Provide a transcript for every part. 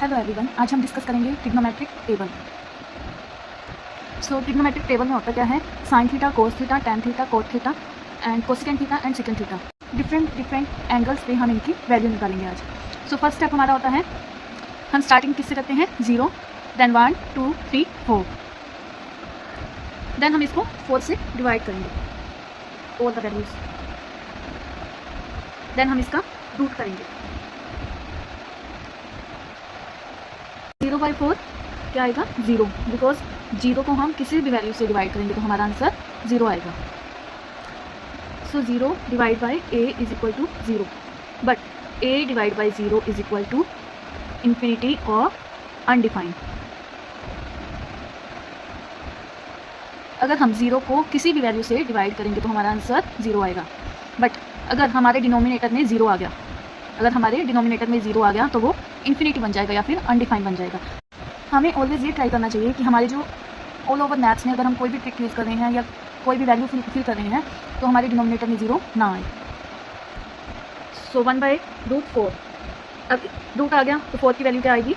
Hello everyone, आज हम discuss करेंगे ट्रिग्नोमेट्रिक टेबल। सो ट्रिग्नोमेट्रिक टेबल में होता क्या है, sine theta, cos theta, tan theta, cot theta and cosecant theta and second theta, different angles पे हम इनकी वैल्यू निकालेंगे आज। सो फर्स्ट स्टेप हमारा होता है, हम स्टार्टिंग किससे करते हैं, 0, देन 1 2 3 4, देन हम इसको 4 से डिवाइड करेंगे ऑल द वैल्यूज, देन हम इसका रूट करेंगे। 0/4 क्या आएगा, 0, बिकॉज 0 को हम किसी भी वैल्यू से डिवाइड करेंगे तो हमारा आंसर 0 आएगा। So 0 divide by a is equal to 0, but a divide by 0 is equal to infinity और अनडिफाइंड। अगर हम 0 को किसी भी वैल्यू से डिवाइड करेंगे तो हमारा आंसर 0 आएगा, बट अगर हमारे डिनोमिनेटर में 0 आ गया, तो वो इन्फिनिटी बन जाएगा या फिर अनडिफाइंड बन जाएगा। हमें ऑलवेज ये ट्राई करना चाहिए कि हमारे जो ऑल ओवर मैथ्स में अगर हम कोई भी ट्रिक यूज़ कर रहे हैं या कोई भी वैल्यू फिल कर रहे हैं तो हमारे डिनोमिनेटर में 0 ना आए। सो 1/√4, अब रूट आ गया तो 4 की वैल्यू क्या आएगी,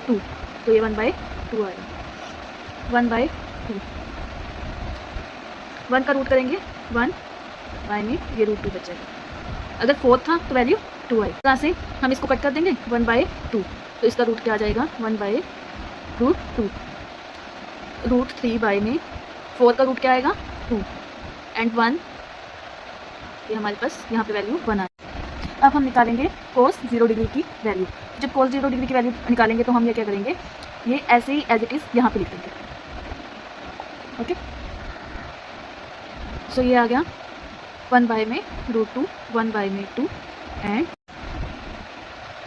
2, तो ये 1/2 आएगा। 1/2, 1 का रूट करेंगे 1 में ये √2 बच जाएगा। अगर 4 था तो वैल्यू 2 आई, यहाँ से हम इसको कट कर देंगे 1/2, तो इसका रूट क्या आ जाएगा, 1/√2, √3 में 4 का रूट क्या आएगा, 2 एंड 1, ये हमारे पास यहाँ पे वैल्यू 1 आए। अब हम निकालेंगे cos 0 डिग्री की वैल्यू। जब cos 0 डिग्री की वैल्यू निकालेंगे तो हम ये क्या करेंगे, ये ऐसे ही एज इट इज़ यहाँ पे लिख देंगे। ओके, सो ये आ गया 1/√2, 1/2 एंड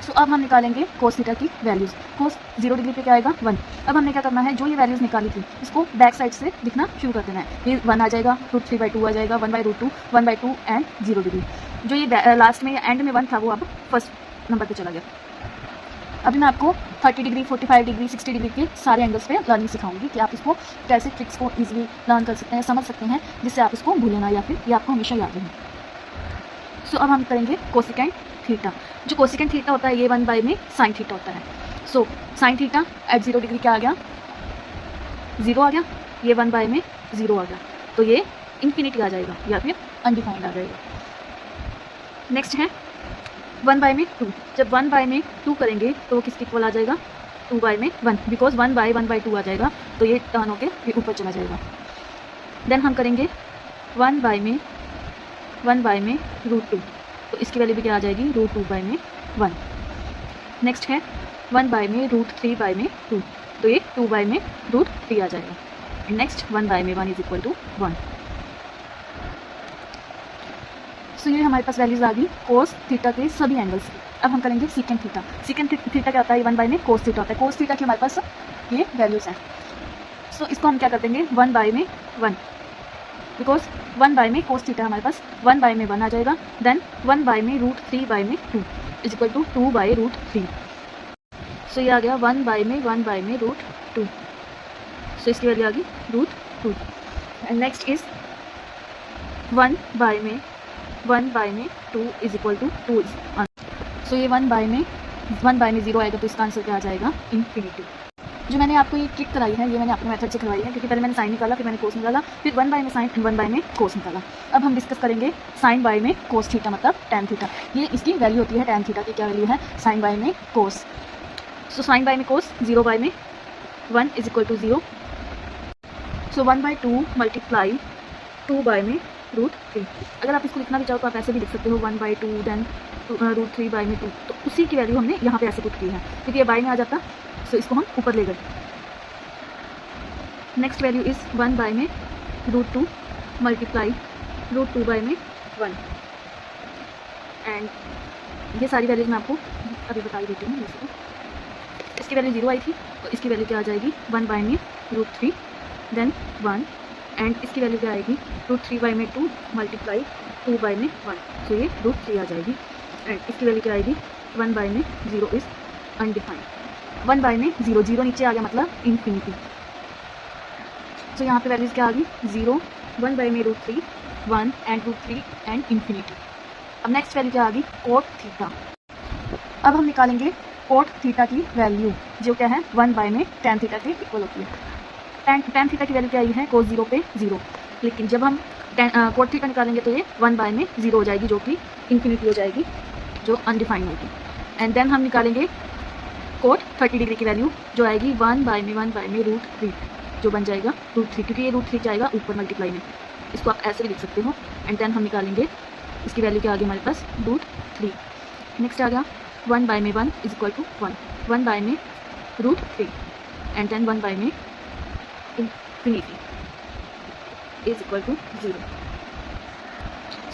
सो अब हम निकालेंगे cos थीटा की वैल्यूज़। cos 0 डिग्री पे क्या आएगा, 1। अब हमने क्या करना है, जो ये वैल्यूज़ निकाली थी इसको बैक साइड से लिखना शुरू कर देना है। ये 1 आ जाएगा, √3/2 आ जाएगा, 1/√2, 1/2 एंड 0 डिग्री। जो ये लास्ट में या एंड में 1 था वो अब फर्स्ट नंबर पे चला गया। अभी मैं आपको 30 डिग्री, 45 डिग्री, 60 डिग्री के सारे एंगल्स पे लर्निंग सिखाऊंगी कि आप इसको कैसे ट्रिक्स को ईजिली लर्न कर सकते हैं, समझ सकते हैं, जिससे आप इसको भूलें ना या फिर ये आपको हमेशा याद रहे। सो अब हम करेंगे कोसेकेंट थीटा। जो कोसेकेंट थीटा होता है ये 1 में साइन थीटा होता है। So sine theta at 0 degree क्या आ गया, 0 आ गया, ये 1 में 0 आ गया, तो ये इन्फिनिटी आ जाएगा या फिर अनडिफाइंड आ जाएगा। नेक्स्ट है 1 में 2। जब 1 में 2 करेंगे तो वो किसके इक्वल आ जाएगा, 2 में 1, बिकॉज 1/1/2 आ जाएगा, तो ये टर्न होके ये ऊपर चला जाएगा। देन हम करेंगे 1 में √2, तो इसकी वैल्यू भी क्या आ जाएगी, √2 में 1। नेक्स्ट है 1 में √3 में 2, तो ये 2 में √3 आ जाएगा। नेक्स्ट 1 में 1 इज इक्वल टू 1। सो ये हमारे पास वैल्यूज आ गई cos थीटा के सभी एंगल्स की। अब हम करेंगे सेकेंड थीटा। सेकेंड थीटा क्या होता है, 1 में cos थीटा होता है। cos थीटा की हमारे पास ये वैल्यूज हैं। सो इसको हम क्या कर देंगे, 1 में 1, बिकॉज 1 में cos थीटा हमारे पास 1 में 1 आ जाएगा। देन 1 में √3 में 2 इज इक्वल टू 2/√3। सो ये आ गया 1 में √2, सो इसकी वैल्यू आ गई √2। एंड नेक्स्ट इज 1 में 2 इज इक्वल टू 2। सो ये 1 में 0 आएगा, तो इसका आंसर क्या आ जाएगा, इन्फिनिटी। जो मैंने आपको ये ट्रिक कराई है ये मैंने अपने मेथड से करवाई है, क्योंकि पहले मैंने साइन निकाला, फिर मैंने कोस निकाला, फिर 1 में साइन, 1 में कोस निकाला। अब हम डिस्कस करेंगे साइन बाय में कोस थीटा, मतलब टेन थीटा। ये इसकी वैल्यू होती है, टेन थीटा की क्या वैल्यू है, साइन बाय में कोस। सो साइन बाय में कोस 0 में 1 is equal to 0। So 1/2 multiply 2 में √3। अगर आप इसको लिखना भी चाहो तो आप ऐसे भी लिख सकते हो, 1/2 देन √3 में 2, तो उसी की वैल्यू हमने यहाँ पे ऐसे पुट की है, क्योंकि ये बाय में आ जाता, सो इसको हम ऊपर ले गए। नेक्स्ट वैल्यू इज 1 में √2 मल्टीप्लाई √2 में 1, एंड ये सारी वैल्यूज मैं आपको अभी बता ही देती हूँ। जैसे इसकी वैल्यू 0 आई थी, तो इसकी वैल्यू क्या आ जाएगी, 1 में √3 देन 1, एंड इसकी वैल्यू क्या आएगी, √3 में 2 मल्टीप्लाई 2 में 1, सो ये √3 आ जाएगी। एंड इसकी वैल्यू क्या आएगी, 1 में 0 इज़ अनडिफाइंड। 1 में 0 नीचे आ गया, मतलब इन्फिनिटी। सो यहाँ पे वैल्यूज़ क्या आ गई, 0, 1 में √3, 1 एंड √3 एंड इन्फिनिटी। अब नेक्स्ट वैल्यू क्या आ गई, कोट थीटा। अब हम निकालेंगे कोट थीटा की वैल्यू जो क्या है 1 बाय में tan थीटा के इक्वल होती है। tan थीटा की वैल्यू क्या आई है cos 0 पे 0, लेकिन जब हम कोट थीटा निकालेंगे तो ये 1 बाय में 0 हो जाएगी जो कि इन्फिनिटी हो जाएगी, जो अनडिफाइंड होगी। एंड देन हम निकालेंगे कोट 30 डिग्री की वैल्यू जो आएगी 1 बाय में √3 जो बन जाएगा √3, क्योंकि ये √3 जाएगा ऊपर मल्टीप्लाई में, इसको आप ऐसे भी लिख सकते हो। एंड देन हम निकालेंगे इसकी वैल्यू क्या आ गई हमारे पास √3। नेक्स्ट आ गया 1 बाय में 1 इज इक्वल टू 1 बाय में √3 एंड देन 1 बाय में infinity is equal to 0।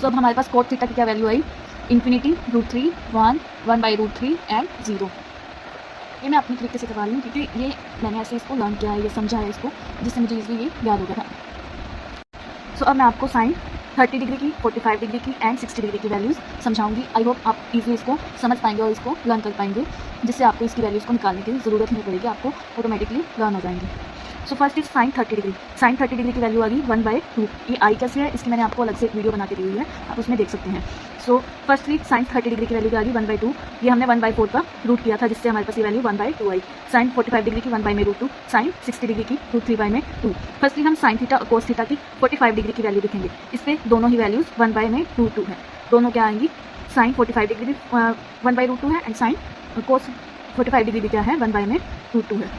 So अब हमारे पास कोट थीटा की क्या वैल्यू आई, इन्फिनिटी √3 1 बाय √3 एंड 0। ये मैं अपनी तरीके से करवा रही हूँ क्योंकि ये मैंने ऐसे इसको लर्न किया है, ये समझा है इसको, जिससे मुझे इजीली ये याद हो गया था। सो अब मैं आपको साइन 30 डिग्री की, 45 डिग्री की एंड 60 डिग्री की वैल्यूज़ समझाऊंगी। आई होप आप इजीली इसको समझ पाएंगे और इसको लर्न कर पाएंगे, जिससे आपको इसकी वैल्यूज़ को निकालने की ज़रूरत नहीं पड़ेगी, आपको ऑटोमेटिकली लर्न हो जाएंगे। So first is sine 30 degree. Sine 30 degree की वैल्यू आ गई 1/2। ये आई कैसे है, इसकी मैंने आपको अलग से एक वीडियो बना के दी हुई है, आप उसमें देख सकते हैं। सो फर्स्टली साइन 30 डिग्री की वैल्यू आ गई 1/2। ये हमने 1/4 का रूट किया था, जिससे हमारे पास ये वैल्यू 1/2 आई। साइन 45 डिग्री की 1 बाय में √2, साइन 60 डिग्री की √3 में 2। फर्स्टली हम साइन थीटा और कोस थीटा की 45 डिग्री की वैल्यू लिखेंगे। इस पर दोनों ही वैल्यूज़ 1 बाय में √2 है। दोनों क्या आएंगी, साइन 45 डिग्री 1/√2 है एंड साइन कोस 45 डिग्री भी क्या है 1 बाय में √2 है।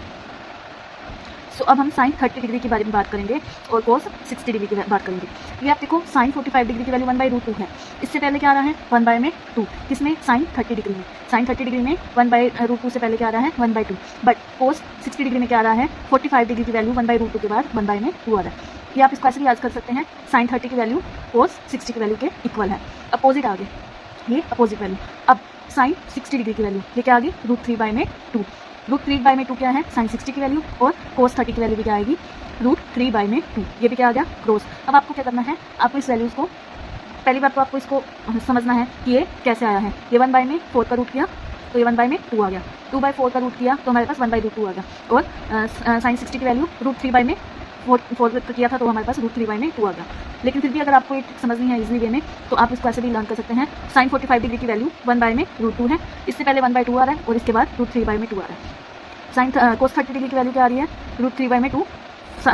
सो अब हम साइन 30 डिग्री के बारे में बात करेंगे और कोस 60 डिग्री की बात करेंगे। ये आप देखो साइन 45 डिग्री की वैल्यू 1/√2 है। इससे पहले क्या आ रहा है 1 बाय में 2, किसमें साइन 30 डिग्री में। साइन 30 डिग्री में 1/√2 से पहले क्या आ रहा है 1/2, बट कोस 60 डिग्री में क्या आ रहा है 45 डिग्री की वैल्यू 1/√2 के बाद 1 बाय में 2 आ रहा है। ये आप इसको ऐसे भी याद कर सकते हैं, साइन 30 की वैल्यू कोस 60 की वैल्यू के इक्वल है। अपोजिट आ गए, ये अपोजिट वैल्यू। अब साइन 60 डिग्री की वैल्यू ये क्या आ गई √3 बाय में 2। √3 बाय में 2 क्या है साइन 60 की वैल्यू, और कोस 30 की वैल्यू भी क्या आएगी √3 बाय में 2। ये भी क्या आ गया क्रॉस। अब आपको क्या करना है, आपको इस वैल्यूज़ को पहली बार तो आपको इसको समझना है कि ये कैसे आया है। ये 1 बाय में 4 का रूट किया तो ये 1 बाय में 2 आ गया, 2/4 का रूट किया तो हमारे पास 1/√2 आ गया, और साइन 60 की वैल्यू √3 बाय में 4 किया था तो हमारे पास √3 बाय में 2 आ गया। लेकिन फिर भी अगर आपको ये समझनी है इजीली वे में तो आप इसको ऐसे भी लर्न कर सकते हैं। साइन 45 डिग्री की वैल्यू 1 बाय में √2 है, इससे पहले 1/2 आ रहा है और इसके बाद √3 बाय में 2 आ रहा है। साइन कोस 30 डिग्री की वैल्यू क्या आ रही है √3 बाय में 2,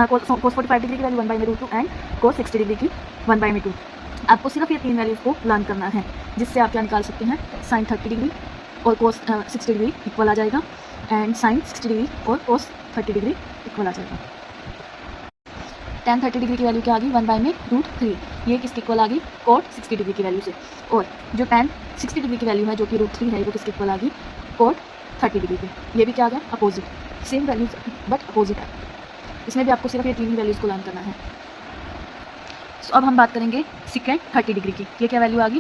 कोस 45 डिग्री की वैल्यू 1 बाय में √2 एंड कोस 60 डिग्री की 1 बाय में 2। आपको सिर्फ ये 3 वैल्यूज़ को लर्न करना है, जिससे आप क्या निकाल सकते हैं साइन 30 डिग्री और कोस 60 डिग्री इक्वल आ जाएगा, एंड साइन 60 डिग्री और कोस 30 डिग्री इक्वल आ जाएगा। tan 30 डिग्री की वैल्यू क्या आ गई 1 बाय में √3, ये किसके इक्वल आ गई कोट 60 डिग्री की वैल्यू से। और जो tan 60 डिग्री की वैल्यू है जो कि √3 है वो किसके इक्वल आ गई कोट 30 डिग्री पे। ये भी क्या आ गया opposite, same values but opposite है। इसमें भी आपको सिर्फ ये 3 ही वैल्यूज़ को लर्न करना है। सो अब हम बात करेंगे सेकेंड 30 डिग्री की। ये क्या वैल्यू आ गई,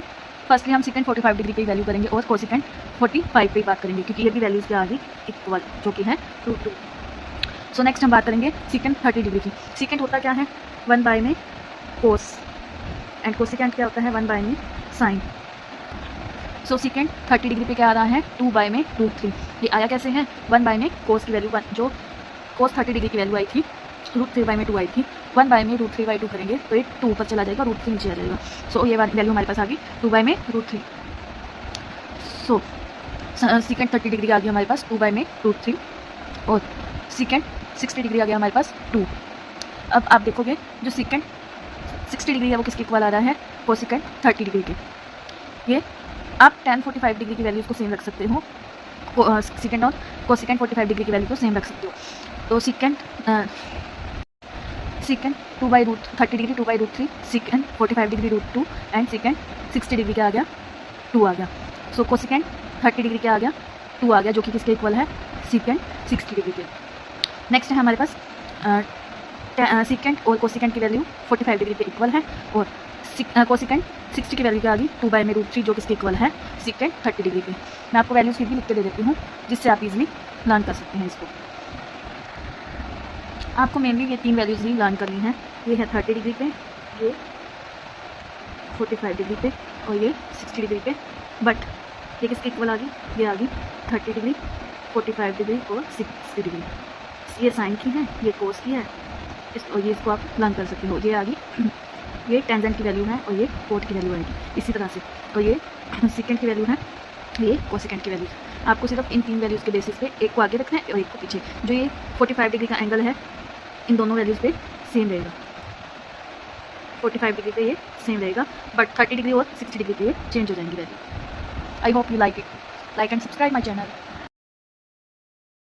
फर्स्टली हम सेकेंड 45 डिग्री की वैल्यू करेंगे और कोसेकेंड 45 पे बात करेंगे, क्योंकि ये भी वैल्यूज़ क्या आ गई इक्वल, जो कि है √2। सो नेक्स्ट हम बात करेंगे सेकेंड 30 डिग्री की। सेकेंड होता क्या है 1 बाय में कोस, एंड कोसेकेंड क्या होता है 1 बाय में साइन। सो सेकेंड 30 डिग्री पे क्या आ रहा है 2 बाय में √3। ये आया कैसे है 1 बाय में कोस की वैल्यू 1, जो कोस 30 डिग्री की वैल्यू आई थी √3 बाय में 2 आई थी, 1 बाय में √3/2 करेंगे तो ये 2 ऊपर चला जाएगा, √3 नीचे आ जाएगा। सो ये वैल्यू हमारे पास आ गई 2 बाय में √3। सो सेकेंड 30 डिग्री आ गई हमारे पास 2 बाय में √3, और सेकेंड 60 डिग्री आ गया हमारे पास 2। अब आप देखोगे जो सेकेंड 60 डिग्री है वो किसके इक्वल आ रहा है कोसेकेंड 30 डिग्री के। ये आप tan 45 डिग्री की वैल्यूज़ को सेम रख सकते हो, सेकेंड और कोसेकेंड 45 डिग्री की वैल्यू को सेम रख सकते हो। तो second 2/30 degree 2/√3, second 45 degree √2 and second 60 degree क्या आ गया 2 आ गया। सो कोसेकेंड 30 डिग्री क्या आ गया 2 आ गया, जो कि किसके इक्वल है सेकेंड 60 डिग्री के। नेक्स्ट है हमारे पास सेकेंड और कोसेकेंड की वैल्यू 45 डिग्री के इक्वल है, और कोसेकेंड 60 की वैल्यू क्या आ गई 2 बाय में √3, जो किसके इक्वल है सेकेंड 30 डिग्री के। मैं आपको वैल्यूज़ फिर भी लिख के दे देती हूँ, जिससे आप इजीली लर्न कर सकते हैं इसको। आपको मेनली ये 3 वैल्यूज़ ही लर्न करनी है। ये है 30 डिग्री पे, ये 45 डिग्री पे और ये 60 डिग्री पे। बट ये किसके इक्वल आ गई, ये आ गई 30 डिग्री 45 डिग्री और 60 डिग्री। ये साइन की है, ये कोस की है, और ये इसको आप लर्न कर सकते हो। ये आ गई ये टेंजेंट की वैल्यू है और ये कोट की वैल्यू आएगी इसी तरह से, और ये सेकेंड की वैल्यू है, ये कोसेकेंड की वैल्यू। आपको सिर्फ इन 3 वैल्यूज़ के बेसिस पे एक को आगे रखना है और एक को पीछे। जो ये 45 डिग्री का एंगल है इन दोनों वैल्यूज़ पे सेम रहेगा, 45 डिग्री पे ये सेम रहेगा, बट 30 डिग्री और 60 डिग्री पे ये चेंज हो जाएंगी value. I hope you like it, like and subscribe my channel.